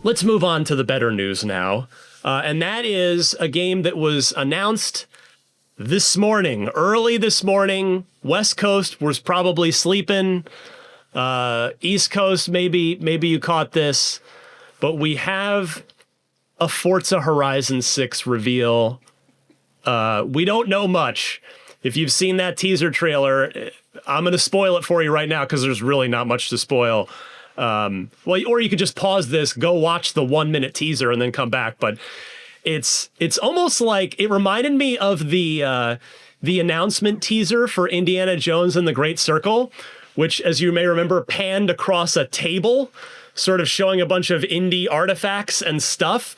let's move on to the better news now. And that is a game that was announced this morning, early this morning. West Coast was probably sleeping. East Coast, maybe you caught this. But we have a Forza Horizon 6 reveal. We don't know much. If you've seen that teaser trailer, I'm going to spoil it for you right now because there's really not much to spoil. Well, or you could just pause this, go watch the 1 minute teaser and then come back. But it's almost like it reminded me of the announcement teaser for Indiana Jones and the Great Circle, which, as you may remember, panned across a table, sort of showing a bunch of indie artifacts and stuff.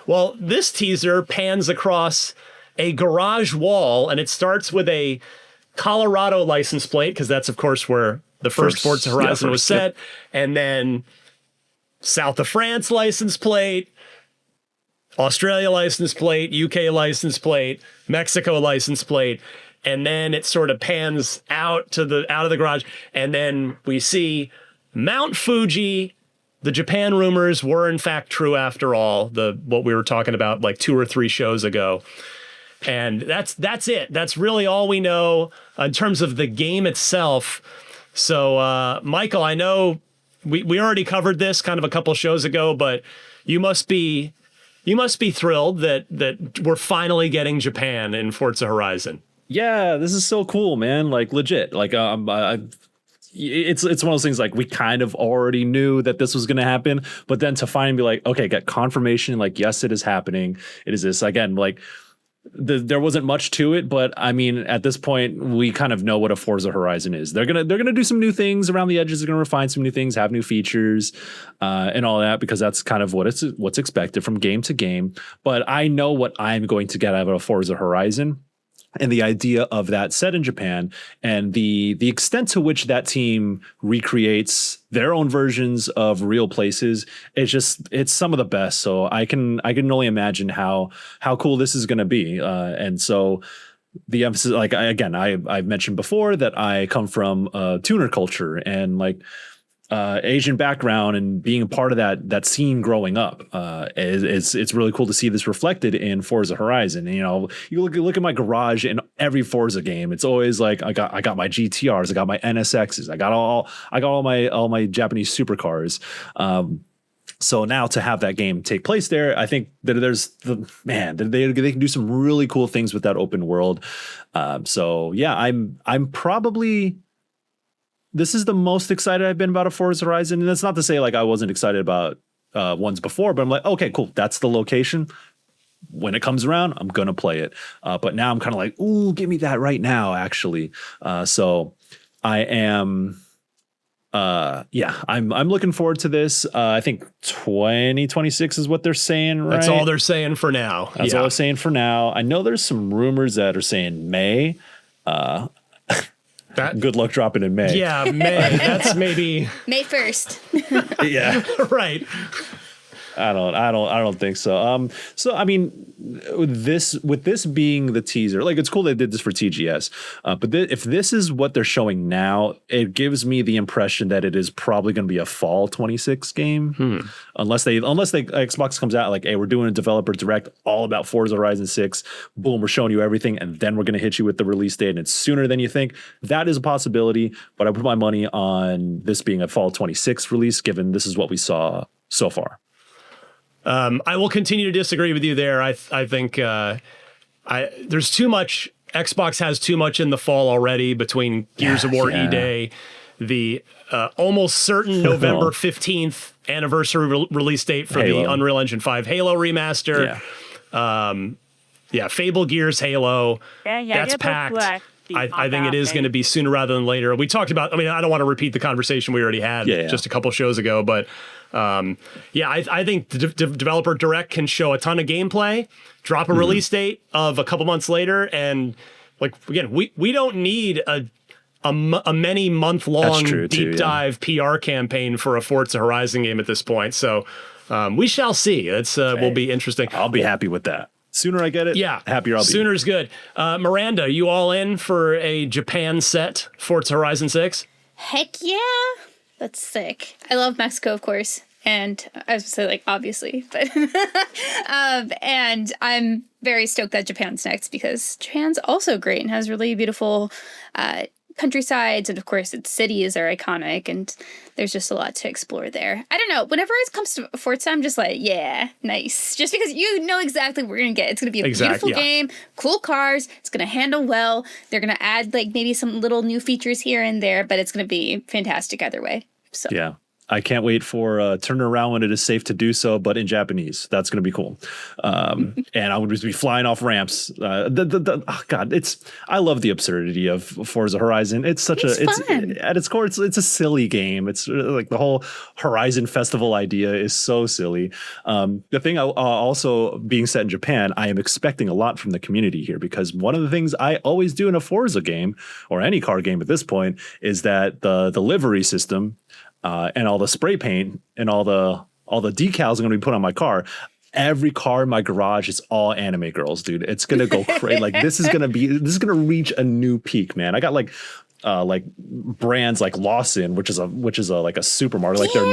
Well, this teaser pans across a garage wall, and it starts with a Colorado license plate, because that's, of course, where the first Forza Horizon was set, and then South of France license plate, Australia license plate, UK license plate, Mexico license plate, and then it sort of pans out of the garage, and then we see Mount Fuji. The Japan rumors were in fact true after all, what we were talking about like 2 or 3 shows ago. And that's it. That's really all we know in terms of the game itself. So, Michael, I know we already covered this kind of a couple shows ago, but you must be thrilled that we're finally getting Japan in Forza Horizon. Yeah, this is so cool, man. Like legit. Like it's one of those things like we kind of already knew that this was going to happen, but then to finally be like, okay, get confirmation. Like, yes, it is happening. It is this again. Like there wasn't much to it, but I mean, at this point, we kind of know what a Forza Horizon is. They're gonna do some new things around the edges. They're gonna refine some new things, have new features, and all that, because that's kind of what's expected from game to game. But I know what I'm going to get out of a Forza Horizon. And the idea of that set in Japan and the extent to which that team recreates their own versions of real places, it's some of the best. So I can only imagine how cool this is going to be. And so the emphasis, like I've mentioned before that I come from tuner culture and like Asian background, and being a part of that scene growing up, it's really cool to see this reflected in Forza Horizon. And, you know, you look at my garage in every Forza game. It's always like I got my GTRs, I got my NSXs, I got all my Japanese supercars. So now to have that game take place there, I think that they can do some really cool things with that open world. So yeah, I'm probably. This is the most excited I've been about a Forza Horizon. And that's not to say like I wasn't excited about ones before, but I'm like, okay, cool. That's the location. When it comes around, I'm going to play it. But now I'm kind of like, ooh, give me that right now, actually. So I am, I'm looking forward to this. I think 2026 is what they're saying, right? That's all they're saying for now. That's all they're saying for now. I know there's some rumors that are saying May. Good luck dropping in May. Yeah, May. That's maybe May 1st. Yeah, right. I don't think so. So I mean, with this being the teaser, like it's cool they did this for TGS. But if this is what they're showing now, it gives me the impression that it is probably going to be a fall 26 game, unless Xbox comes out like, hey, we're doing a developer direct all about Forza Horizon 6. Boom, we're showing you everything, and then we're going to hit you with the release date, and it's sooner than you think. That is a possibility, but I put my money on this being a fall 26 release, given this is what we saw so far. I will continue to disagree with you there. I think there's too much. Xbox has too much in the fall already between Gears of War E-Day, the almost certain November 15th anniversary release date for Halo. the Unreal Engine 5 Halo remaster. Fable Gears Halo. That's packed. I think it is going to be sooner rather than later. We talked about, I mean, I don't want to repeat the conversation we already had just a couple shows ago, but I think the developer direct can show a ton of gameplay, drop a release date of a couple months later, and like again, we don't need a many month long deep dive PR campaign for a Forza Horizon game at this point. So we shall see. It's will be interesting. I'll be happy with that. Sooner I get it, happier I'll be. Sooner's good. Miranda, you all in for a Japan set Forza Horizon 6? Heck yeah. That's sick. I love Mexico, of course. and I was gonna say like obviously, but and I'm very stoked that Japan's next because Japan's also great and has really beautiful countrysides, and of course its cities are iconic, and there's just a lot to explore there. I don't know. Whenever it comes to Forza, I'm just like, yeah, nice. Just because you know exactly what we're gonna get. It's gonna be a beautiful game, cool cars. It's gonna handle well. They're gonna add like maybe some little new features here and there, but it's gonna be fantastic either way. So yeah. I can't wait for turn around when it is safe to do so, but in Japanese. That's going to be cool. And I would just be flying off ramps. Oh God, I love the absurdity of Forza Horizon. It's fun. At its core, it's a silly game. It's like the whole Horizon Festival idea is so silly. The thing also being set in Japan, I am expecting a lot from the community here, because one of the things I always do in a Forza game or any car game at this point is that the livery system, and all the spray paint and all the decals I'm going to be put on my car. Every car in my garage is all anime girls, dude. It's going to go crazy. Like this is going to reach a new peak, man. I got like brands like Lawson, which is a like a supermarket. Like they're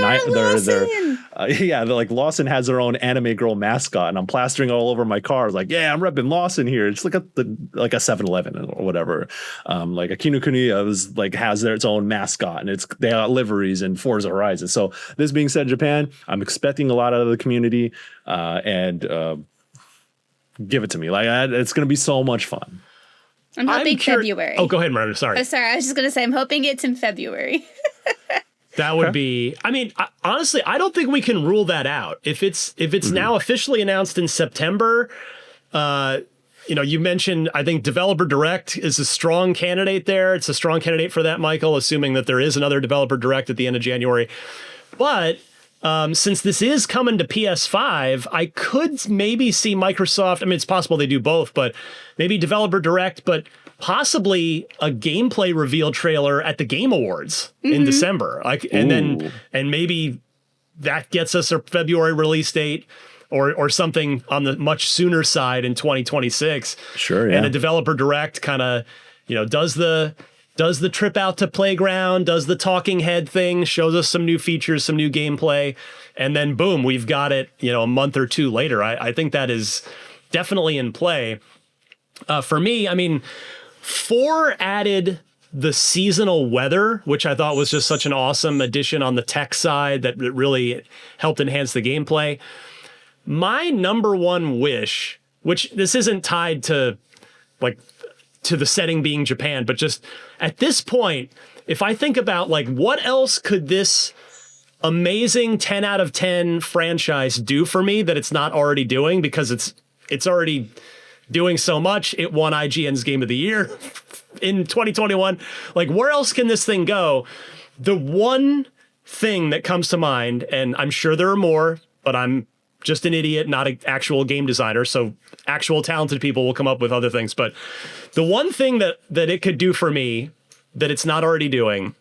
like Lawson has their own anime girl mascot, and I'm plastering all over my car. Like, yeah, I'm repping Lawson here. It's like a 7-Eleven or whatever. Like a Kinokuniya is like has its own mascot, and they got liveries in Forza Horizon. So this being said, Japan, I'm expecting a lot out of the community, and give it to me. Like it's going to be so much fun. I'm hoping February. Oh, go ahead, Miranda. Sorry. Oh, sorry. I was just going to say, I'm hoping it's in February. That would be, I mean, honestly, I don't think we can rule that out. If it's now officially announced in September, you mentioned, I think Developer Direct is a strong candidate there. It's a strong candidate for that, Michael, assuming that there is another Developer Direct at the end of January. But since this is coming to PS5, I could maybe see Microsoft. I mean, it's possible they do both, but maybe Developer Direct, but possibly a gameplay reveal trailer at the Game Awards in December. And maybe that gets us a February release date or something on the much sooner side in 2026. Sure, yeah. And a Developer Direct kind of, does the trip out to Playground, does the talking head thing, shows us some new features, some new gameplay, and then boom, we've got it, a month or two later. I think that is definitely in play. For me, I mean, 4 added the seasonal weather, which I thought was just such an awesome addition on the tech side that really helped enhance the gameplay. My number one wish, which this isn't tied to the setting being Japan, but just at this point, if I think about what else could this amazing 10 out of 10 franchise do for me that it's not already doing, because it's already doing so much. It won IGN's Game of the Year in 2021. Where else can this thing go? The one thing that comes to mind, and I'm sure there are more, but I'm just an idiot, not an actual game designer, so actual talented people will come up with other things. But the one thing that it could do for me that it's not already doing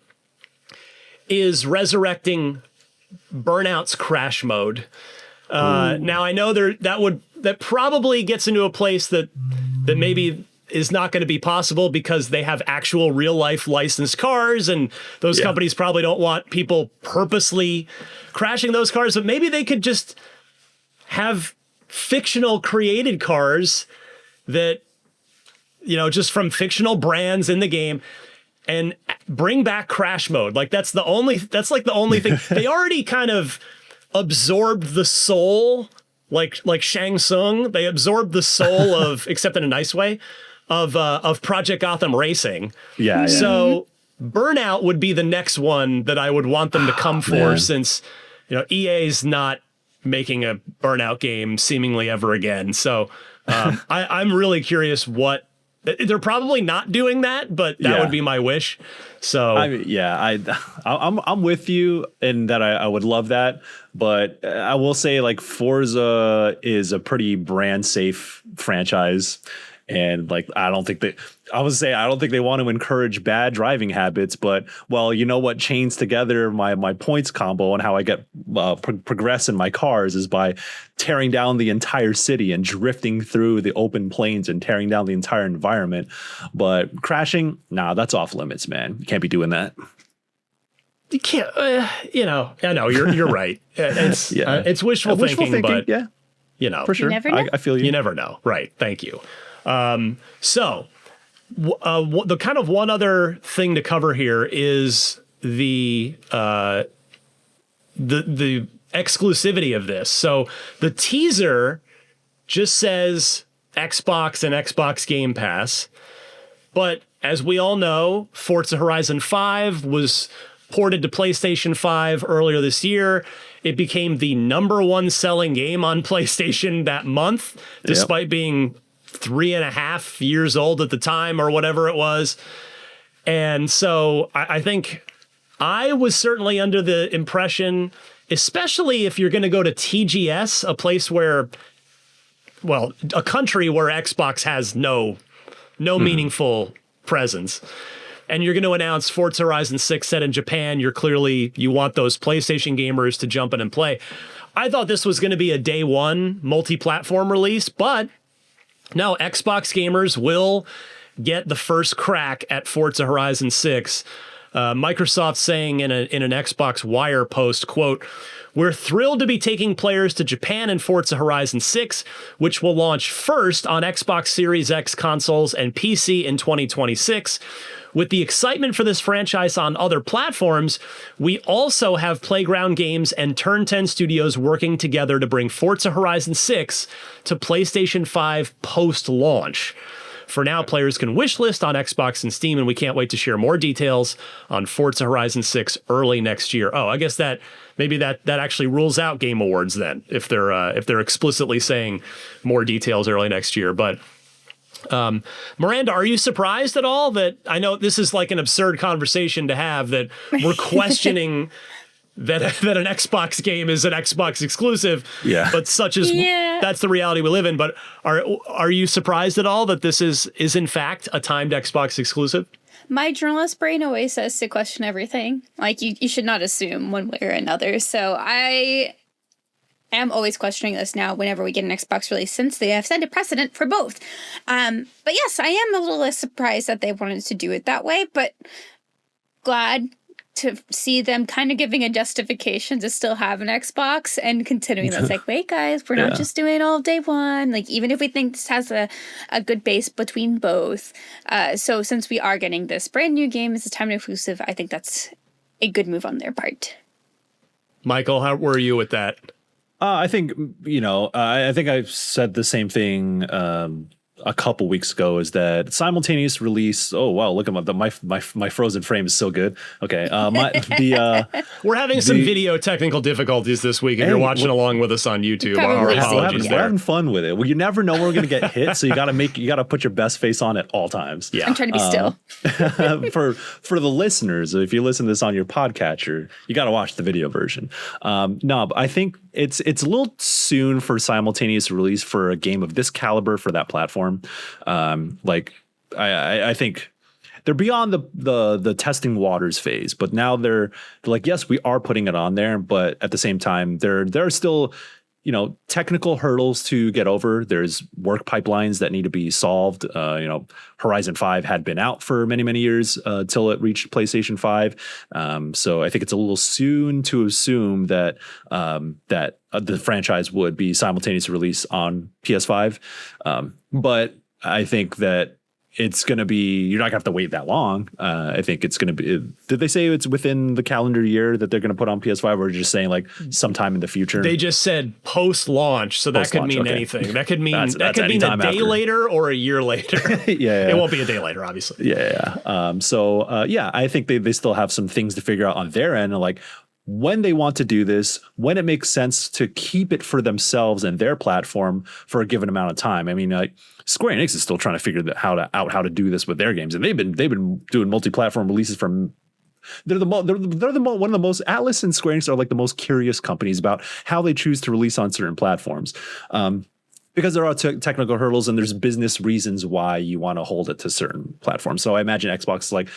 is resurrecting Burnout's crash mode. Now I know that probably gets into a place that maybe is not going to be possible because they have actual real life licensed cars, and those companies probably don't want people purposely crashing those cars. But maybe they could just have fictional created cars that, just from fictional brands in the game, and bring back crash mode. That's the only thing. They already kind of absorbed the soul, like Shang Tsung. They absorbed the soul of, except in a nice way, of Project Gotham Racing. Yeah. So Burnout would be the next one that I would want them to come for, since EA's not making a Burnout game seemingly ever again. So I'm really curious what they're probably not doing that, but that would be my wish. So I'm with you in that. I would love that, but I will say Forza is a pretty brand safe franchise. And I don't think they want to encourage bad driving habits, but what chains together my points combo and how I get progress in my cars is by tearing down the entire city and drifting through the open plains and tearing down the entire environment. But crashing, nah, that's off limits, man. You can't be doing that. you can't, I know you're right. It's wishful thinking, but yeah, for sure. You never know. I feel you. You never know. Right. Thank you. The kind of one other thing to cover here is the exclusivity of this. So the teaser just says Xbox and Xbox Game Pass. But as we all know, Forza Horizon 5 was ported to PlayStation 5 earlier this year. It became the #1 selling game on PlayStation that month, despite being 3.5 years old at the time or whatever it was. And so I think I was certainly under the impression, especially if you're going to go to TGS, a place where, well, a country where Xbox has no meaningful presence, and you're going to announce Forza Horizon 6 set in Japan, you want those PlayStation gamers to jump in and play. I thought this was going to be a day one multi-platform release, but no, Xbox gamers will get the first crack at Forza Horizon 6. Microsoft saying in an Xbox Wire post, quote, "We're thrilled to be taking players to Japan in Forza Horizon 6, which will launch first on Xbox Series X consoles and PC in 2026. With the excitement for this franchise on other platforms, we also have Playground Games and Turn 10 Studios working together to bring Forza Horizon 6 to PlayStation 5 post-launch. For now, players can wishlist on Xbox and Steam, and we can't wait to share more details on Forza Horizon 6 early next year." Oh, I guess that actually rules out Game Awards then, if they're explicitly saying more details early next year. But Miranda, are you surprised at all that, I know this is like an absurd conversation to have, that we're questioning that an Xbox game is an Xbox exclusive, but that's the reality we live in. But are you surprised at all that this is in fact a timed Xbox exclusive? My journalist brain always says to question everything. Like, you should not assume one way or another. So I am always questioning this now whenever we get an Xbox release, since they have set a precedent for both. But yes, I am a little less surprised that they wanted to do it that way, but glad to see them kind of giving a justification to still have an Xbox and continuing that's like, wait guys, we're not just doing it all day one. Like, even if we think this has a good base between both. So since we are getting this brand new game as a timed exclusive, I think that's a good move on their part. Michael, how were you with that? I think, I think I've said the same thing a couple weeks ago, is that simultaneous release. Oh wow, look at my frozen frame is so good. Okay, we're having some video technical difficulties this week, and you're watching along with us on YouTube. Our apologies there. We're having fun with it. Well, you never know when we're gonna get hit, so you gotta put your best face on at all times. Yeah, I'm trying to be still. For the listeners, if you listen to this on your podcatcher, you got to watch the video version. No, but I think it's a little soon for simultaneous release for a game of this caliber for that platform. I think they're beyond the testing waters phase, but now they're like, yes, we are putting it on there, but at the same time, there are still, technical hurdles to get over. There's work pipelines that need to be solved. Horizon 5 had been out for many, many years till it reached PlayStation 5. So I think it's a little soon to assume that the franchise would be simultaneous release on PS5. But I think that it's going to be, you're not going to have to wait that long. I think it's going to be, did they say it's within the calendar year that they're going to put on PS5, or just saying like sometime in the future? They just said post-launch, so that could mean anything. That could mean a day later or a year later. It won't be a day later, obviously. I think they still have some things to figure out on their end, like when they want to do this, when it makes sense to keep it for themselves and their platform for a given amount of time. I mean, like Square Enix is still trying to figure out how to do this with their games, and they've been doing multi-platform releases from. They're one of the most. Atlas and Square Enix are like the most curious companies about how they choose to release on certain platforms. Because there are technical hurdles and there's business reasons why you want to hold it to certain platforms. So I imagine Xbox is like,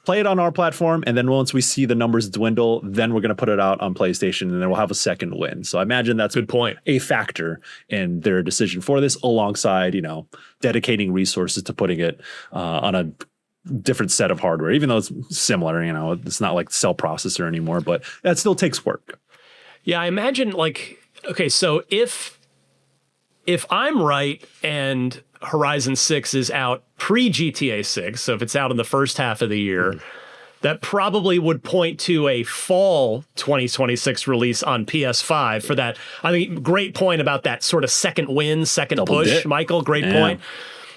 play it on our platform, and then once we see the numbers dwindle, then we're going to put it out on PlayStation, and then we'll have a second win. So I imagine that's good point. A factor in their decision for this, alongside dedicating resources to putting it on a different set of hardware, even though it's similar. You know, it's not like cell processor anymore, but that still takes work. Yeah, I imagine like, okay, so if I'm right and Horizon 6 is out pre-GTA 6, so if it's out in the first half of the year, that probably would point to a fall 2026 release on PS5 for that. I mean, great point about that sort of second win, second Double push, dip. Michael, great point.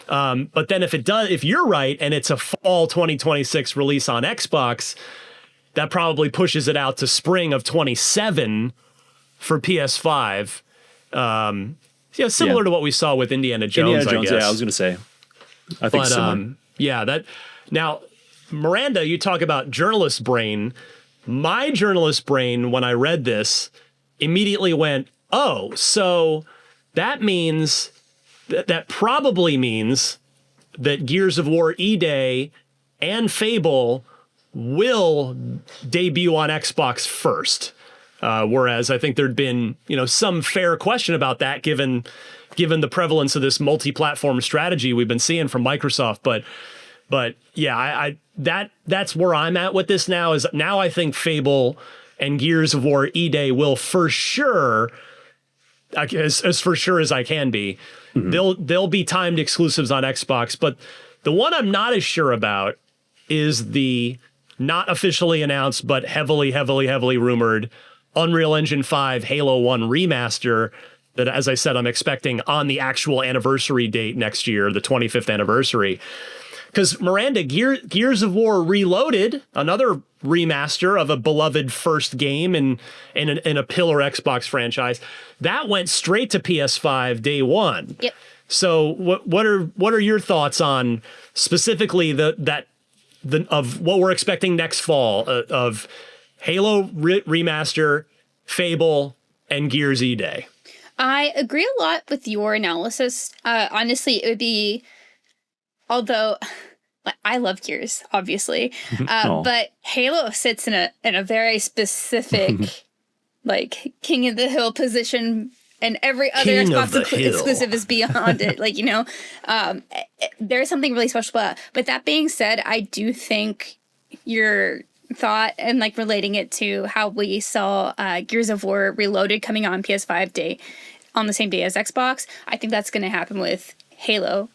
But then if you're right and it's a fall 2026 release on Xbox, that probably pushes it out to spring of 27 for PS5. Similar to what we saw with Indiana Jones, I guess. Yeah, I was going to say. I think similar. Now, Miranda, you talk about journalist brain. My journalist brain, when I read this, immediately went, oh, so that means that probably means that Gears of War E-Day and Fable will debut on Xbox first. Whereas I think there'd been, some fair question about that given the prevalence of this multi-platform strategy we've been seeing from Microsoft. But yeah, that's where I'm at with this now. Is now I think Fable and Gears of War E-Day will for sure, as for sure as I can be, they'll be timed exclusives on Xbox. But the one I'm not as sure about is the not officially announced but heavily rumored Unreal Engine 5 Halo 1 remaster that, as I said, I'm expecting on the actual anniversary date next year, the 25th anniversary. Because Miranda, Gears of War Reloaded, another remaster of a beloved first game in a pillar Xbox franchise, that went straight to PS5 day one. Yep. So what are your thoughts on specifically of what we're expecting next fall of Halo remaster, Fable, and Gears E-Day? I agree a lot with your analysis. Honestly, it would be, although I love Gears, obviously, but Halo sits in a very specific, like King of the Hill position, and every other Xbox exclusive is beyond it. There's something really special about it. But that being said, I do think your thought and relating it to how we saw Gears of War Reloaded coming on PS5 day on the same day as Xbox, I think that's going to happen with Halo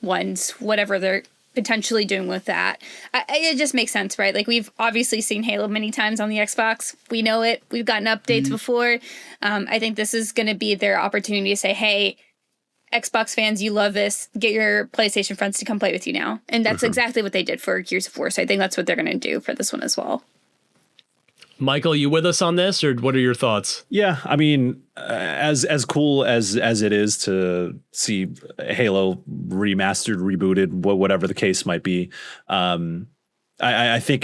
ones, whatever they're potentially doing with that. It just makes sense, right? We've obviously seen Halo many times on the Xbox. We know it. We've gotten updates before. I think this is going to be their opportunity to say, hey, Xbox fans, you love this. Get your PlayStation friends to come play with you now. And that's exactly what they did for Gears of War. So I think that's what they're going to do for this one as well. Michael, you with us on this, or what are your thoughts? Yeah, I mean, as cool as it is to see Halo remastered, rebooted, whatever the case might be, I think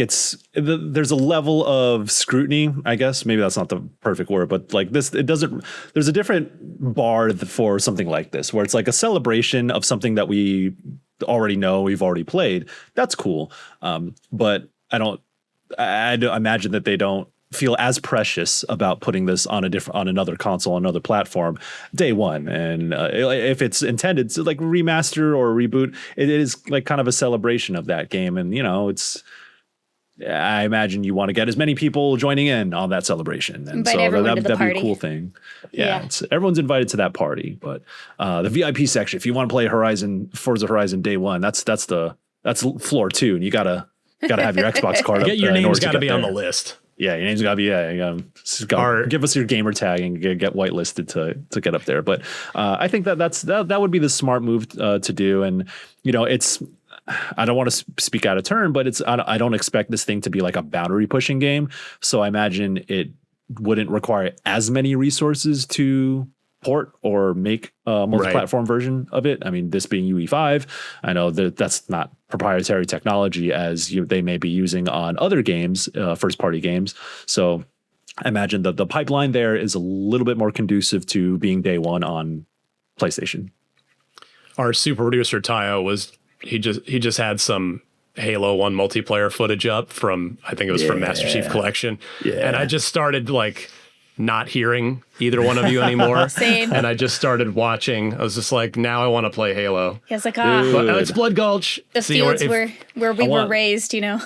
there's a level of scrutiny, I guess. Maybe that's not the perfect word, but there's a different bar for something like this, where it's like a celebration of something that we already know, we've already played. That's cool. But I imagine that they don't feel as precious about putting this on another console, another platform day one. And if it's intended to remaster or reboot, it is kind of a celebration of that game. And I imagine you want to get as many people joining in on that celebration. And so that'd be a cool thing. Yeah. Everyone's invited to that party, but the VIP section, if you want to play Forza Horizon day one, that's floor 2. And you gotta have your Xbox card up. Your name's got to be on the list. Yeah, your name's got to be. Give us your gamer tag and get whitelisted to get up there. But I think that would be the smart move to do. And it's. I don't want to speak out of turn, but I don't expect this thing to be like a boundary pushing game. So I imagine it wouldn't require as many resources to port or make a multi-platform version of it. I mean, this being UE5, I know that's not proprietary technology as they may be using on other games, first-party games. So I imagine that the pipeline there is a little bit more conducive to being day one on PlayStation. Our super producer Tayo he just had some Halo 1 multiplayer footage up from, I think it was from Master Chief Collection. Yeah. And I just started not hearing either one of you anymore. Same. And I just started watching. I was just like, now I want to play Halo. He was like, But, it's Blood Gulch. the fields where we were raised, Yeah.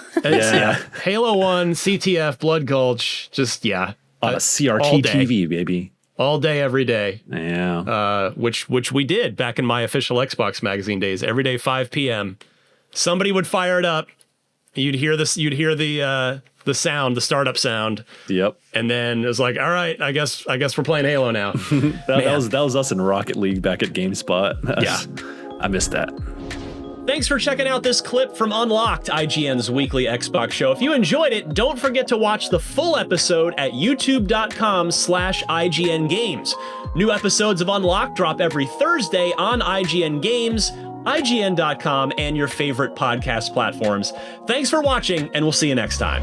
Halo 1, CTF, Blood Gulch. Just, yeah. CRT TV, baby. All day, every day. Yeah. Which we did back in my official Xbox magazine days. Every day, 5 p.m. Somebody would fire it up. You'd hear this. You'd hear the sound, the startup sound. Yep. And then it was like, all right, I guess we're playing Halo now. that was us in Rocket League back at GameSpot. I missed that. Thanks for checking out this clip from Unlocked, IGN's weekly Xbox show. If you enjoyed it, don't forget to watch the full episode at youtube.com/IGN Games. New episodes of Unlocked drop every Thursday on IGN Games, IGN.com, and your favorite podcast platforms. Thanks for watching, and we'll see you next time.